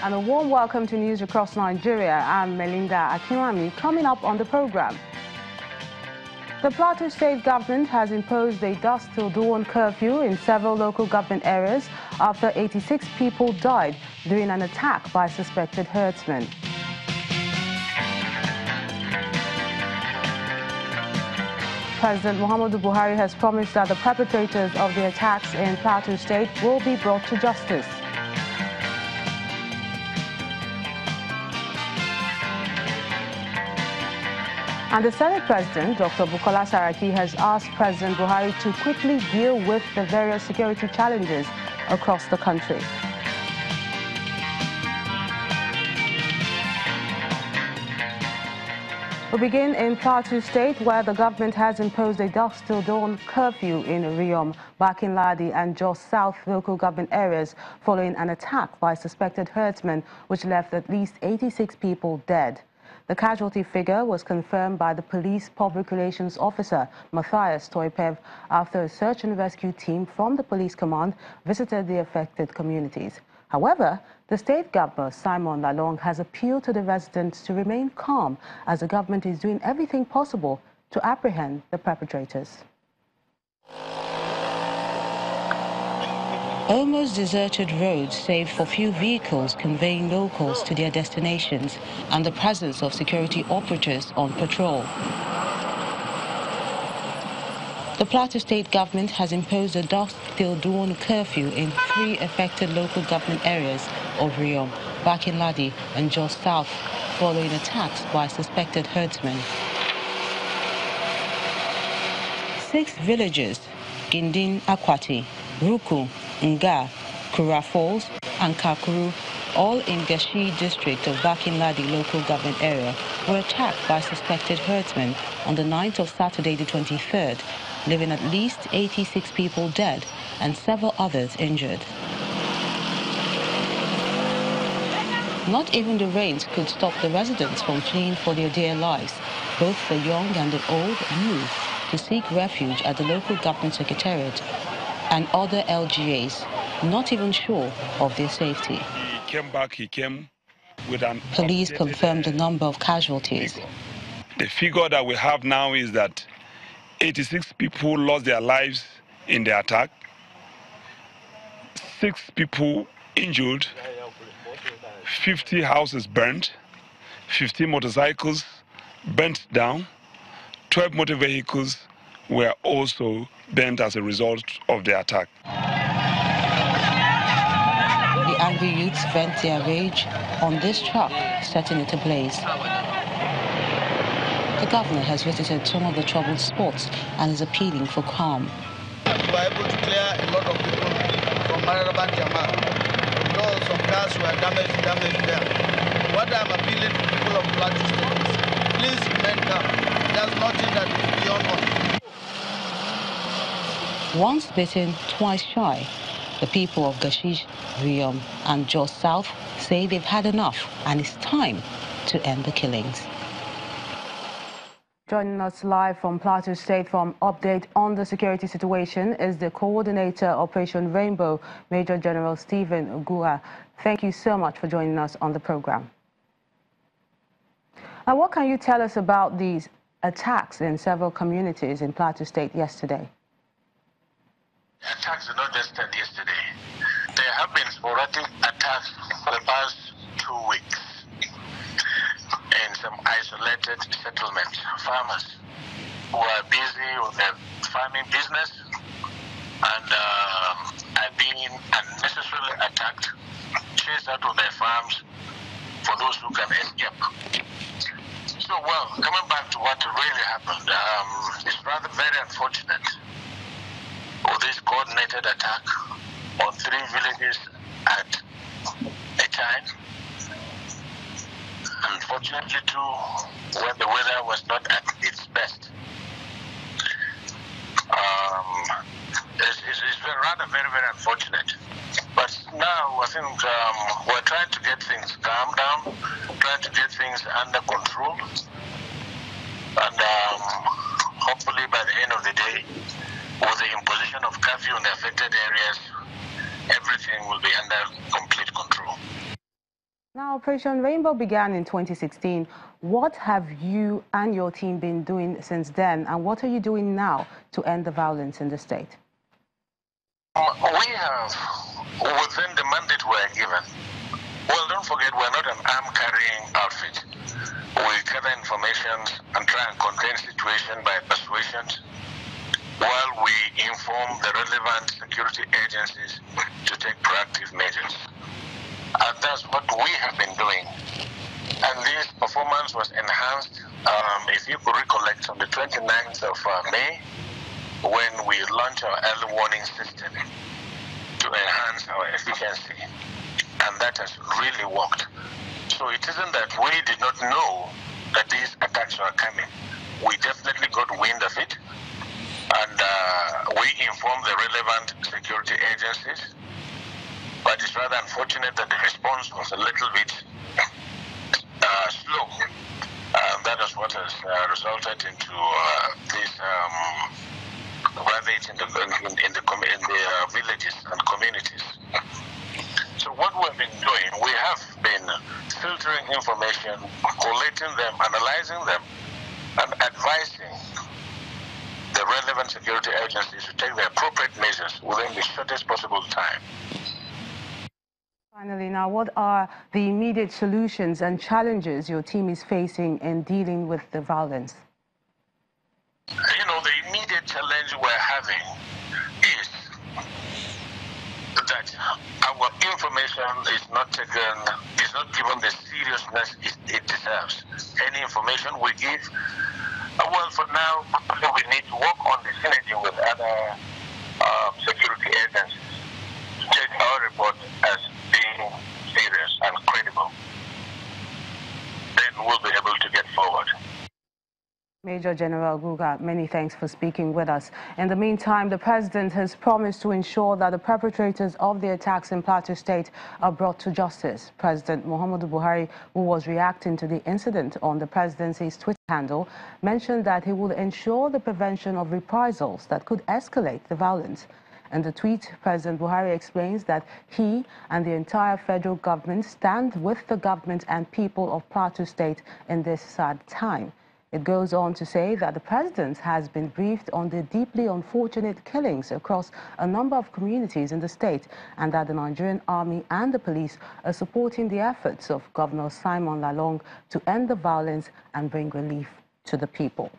And a warm welcome to News Across Nigeria. I'm Melinda Akinwami. Coming up on the program, the Plateau State government has imposed a dusk till dawn curfew in several local government areas after 86 people died during an attack by suspected herdsmen. President Muhammadu Buhari has promised that the perpetrators of the attacks in Plateau State will be brought to justice. And the Senate President, Dr. Bukola Saraki, has asked President Buhari to quickly deal with the various security challenges across the country. We begin in Plateau State, where the government has imposed a dusk till dawn curfew in Riyom, Barkin, Ladi and Jos South local government areas following an attack by suspected herdsmen which left at least 86 people dead. The casualty figure was confirmed by the police public relations officer, Matthias Toipev, after a search and rescue team from the police command visited the affected communities. However, the state governor, Simon Lalong, has appealed to the residents to remain calm as the government is doing everything possible to apprehend the perpetrators. Almost deserted roads save for few vehicles conveying locals to their destinations and the presence of security operatives on patrol. The Plateau State government has imposed a dusk till dawn curfew in 3 affected local government areas of Riyom, Barkin, Ladi and Jos South following attacks by suspected herdsmen. 6 villages, Gindin Akwati, Ruku, Nga, Kura Falls and Kakuru, all in Gashi district of Barkin Ladi local government area, were attacked by suspected herdsmen on the night of Saturday the 23rd, leaving at least 86 people dead and several others injured. Not even the rains could stop the residents from fleeing for their dear lives. Both the young and the old moved to seek refuge at the local government secretariat and other LGAs, not even sure of their safety. He came with an police confirmed the number of casualties. The figure that we have now is that 86 people lost their lives in the attack, 6 people injured, 50 houses burnt, 50 motorcycles burnt down, 12 motor vehicles were also burnt as a result of the attack. The angry youths vent their rage on this truck, setting it ablaze. The governor has visited some of the troubled spots and is appealing for calm. We were able to clear a lot of people from Mararaban Jama. Though some cars were damaged there. What I'm appealing to people of Plateau State is, please remain calm. There's nothing that is beyond us. Once bitten, twice shy. The people of Gashish, Riyom and Jos South say they've had enough and it's time to end the killings. Joining us live from Plateau State for an update on the security situation is the coordinator Operation Rainbow, Major General Stephen Ogura. Thank you so much for joining us on the program. Now, what can you tell us about these attacks in several communities in Plateau State yesterday? The attacks did not just end yesterday. There have been sporadic attacks for the past 2 weeks in some isolated settlements. Farmers who are busy with their farming business and are being unnecessarily attacked, chased out of their farms for those who can escape. So, well, coming back to what really happened, it's rather very unfortunate for this coordinated attack on 3 villages at a time. Unfortunately, too, when the weather was not at its best. It's rather very, very unfortunate. But now I think we're trying to get things calmed down, trying to get things under control. And hopefully by the end of the day, with the imposition of curfew in the affected areas, everything will be under complete control. Operation Rainbow began in 2016. What have you and your team been doing since then, and what are you doing now to end the violence in the state? We have, within the mandate we're given, well, don't forget, we're not an arm-carrying outfit. We gather information and try and contain situation by persuasions, while we inform the relevant security agencies to take proactive measures. And that's what we have been doing. And this performance was enhanced, if you could recollect, on the 29th of May, when we launched our early warning system to enhance our efficiency. And that has really worked. So it isn't that we did not know that these attacks were coming. We definitely got wind of it. And we informed the relevant security agencies. But it's rather unfortunate that the response was a little bit slow. That is what has resulted into this ravage in the villages and communities. So what we've been doing, we have been filtering information, collating them, analyzing them, and advising the relevant security agencies to take the appropriate measures within the shortest possible time. Finally, now, what are the immediate solutions and challenges your team is facing in dealing with the violence? You know, the immediate challenge we're having is that our information is not given the seriousness it deserves. Any information we give, well, for now, we need to work on the synergy with other security agencies to take our report as being serious and credible. Then we'll be able to get forward. Major General Guga, many thanks for speaking with us. In the meantime, the president has promised to ensure that the perpetrators of the attacks in Plateau State are brought to justice. President Muhammadu Buhari, who was reacting to the incident on the presidency's Twitter handle, mentioned that he will ensure the prevention of reprisals that could escalate the violence. In the tweet, President Buhari explains that he and the entire federal government stand with the government and people of Plateau State in this sad time. It goes on to say that the president has been briefed on the deeply unfortunate killings across a number of communities in the state, and that the Nigerian army and the police are supporting the efforts of Governor Simon Lalong to end the violence and bring relief to the people.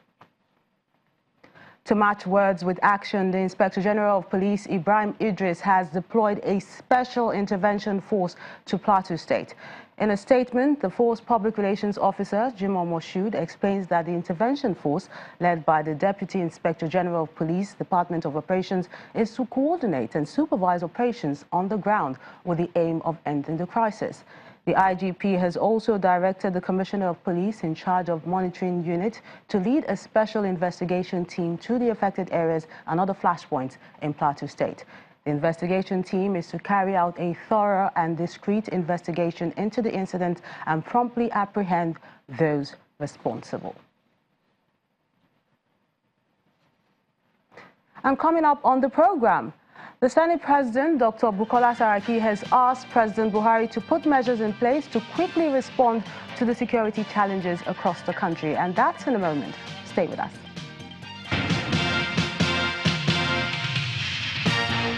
To match words with action, the Inspector General of Police, Ibrahim Idris, has deployed a special intervention force to Plateau State. In a statement, the force public relations officer, Jimoh Moshood, explains that the intervention force, led by the Deputy Inspector General of Police, Department of Operations, is to coordinate and supervise operations on the ground with the aim of ending the crisis. The IGP has also directed the Commissioner of Police in charge of monitoring unit to lead a special investigation team to the affected areas and other flashpoints in Plateau State. The investigation team is to carry out a thorough and discreet investigation into the incident and promptly apprehend those responsible. And coming up on the program, the Senate President, Dr. Bukola Saraki, has asked President Buhari to put measures in place to quickly respond to the security challenges across the country. And that's in a moment. Stay with us.